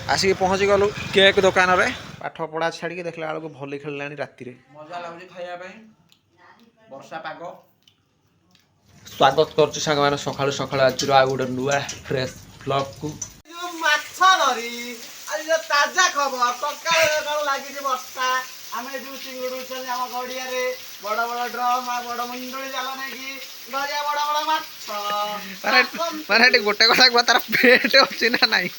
आसिक पहुँची गलु केक दुकान रे पाठ पढ़ा छाड़ी देखला बेलू भली खेल राति मजा लगुच खाइबा वर्षा पाग स्वागत कर सकाळु सकाळु आज आ गोटे नुआ फ्रेश ब्लॉग को ताजा खबर सकाळ लगी वर्षा आम जो चिंगुड़ आम गड़िया बड़ बड़ ड्रम बड़ मुंडुड़ी जाल नहीं गड़िया बड़ बड़ माने गोटे कथा कह तार पेट अच्छी ना नाई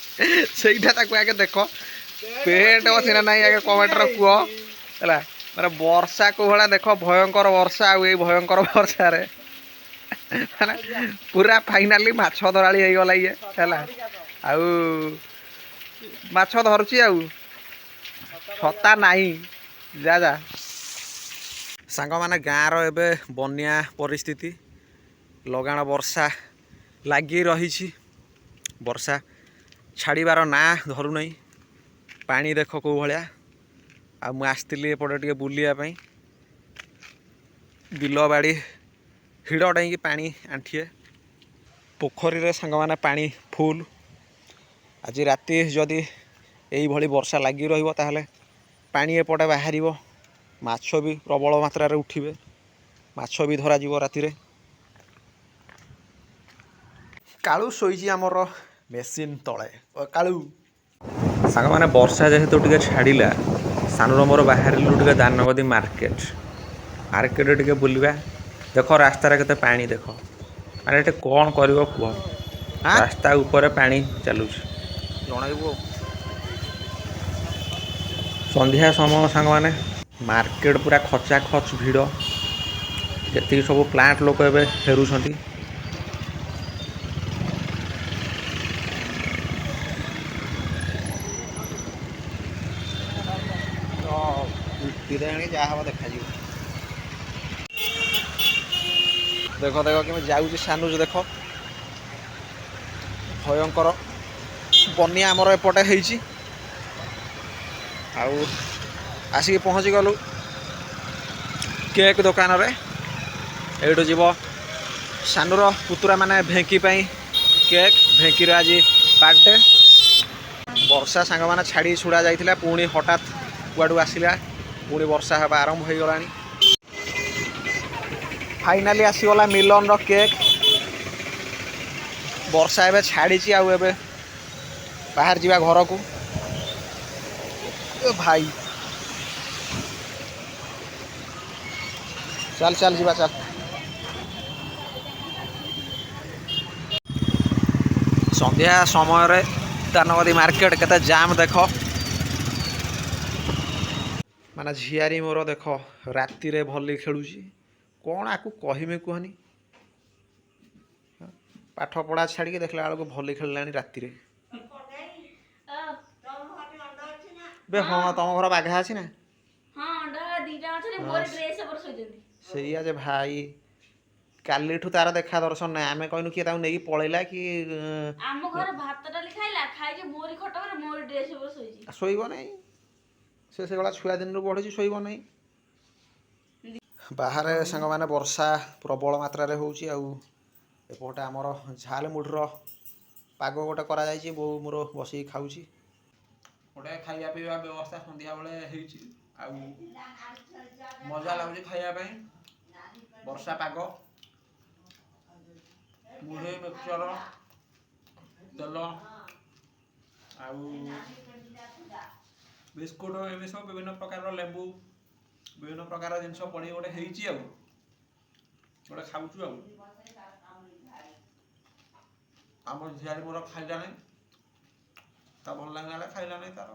से आगे देख पेट अच्छी ना नाई आगे कमेंटर कह है माने वर्षा को भाया देख भयंकर वर्षा आ भयंकर वर्षा रे पूरा फाइनाली माछ धराली हो गला ये है आउ माछ धरुची आउ छता नहीं जा जा सांग माने गाँव रे बन्या परिस्थिति लगाण वर्षा लगी रही वर्षा छाड़बार ना धरू नहीं पानी देख कौ भाया आ मुझे एपटे टे बुलायापी बिल बाड़ी हिड़ डाई पानी आंठिए पोखरी रे सांग माने पानी फुल आज राति जदि यही वर्षा लगी रहिबो ताहले पानी एपटे बाहर माछ भी प्रबल मात्रा रे उठिबे माछ भी धरा जीवो राति रे कालू शोइची आमर मेसीन तले कालू सांग माने वर्षा जेहेतु टिके छाड़िला सानुर मोर बाहरिलु टिके दानगदी मार्केट मार्केट टिके बुलवा देख रास्तार केते पानी देख माने एटे कौन करिवो कुह रास्ता ऊपर पानी चलुछ जणाइबो संध्या समय सांग माने मार्केट पूरा खचा खच भिड़ जी सब प्लांट लोक ए फेरुंट जहाँ हम देखा देख देख कि जाऊँ सानुज देख भयंकर बनिया आमर एपटे होइछि आउ आसिक पहुँची गलु केक दुकान रे एठू जीव सानुर पुतुरा माने भेंकी पाई केक भेंकीर आज बर्थडे वर्षा सांग माने छाड़ी छुड़ा जाइथिला पुणी हठात कुआडू आसिला पुणी वर्षा हवा आरंभ हो गलानी फाइनाली आसीगला मिलन रो केक वर्षा एबे छाड़ी आउ एबे बाहर जीवा घर को भाई चल चल जीवा चल संध्या समय दानगदी मार्केट केते जाम देख माने झियारी मोर देख राति रे भली खेलुची कौन आकु कहमे कहनी पाठ पढ़ा छाड़ी देखला बेलू भली खेलानी राति रे बे हाँ तुम घर बाघा अच्छी ना सैया जे भाई काली तार देखा दर्शन ना आम कहनु किए नहीं पलैला कि शोब ना से छुआ दिन बढ़ी शोब ना बाहर सांग माने वर्षा प्रबल मात्रा रे होउची आउ एपटे आमर झाल मुढ़र पाग गोटे करा बो मोर बस खाऊची गोटे खाइबा पीवा व्यवस्था संध्या बेले मजा लगुच खाइबा वर्षा पाग मुढ़े मिक्सचर तेल बिस्कुट एम सब विभिन्न प्रकार लेंबू विभिन्न प्रकार जिनस पड़ी गोटे गोटे खाऊचु आम झियारी मोर खाइला नहीं भल लगे खाइला नहीं तार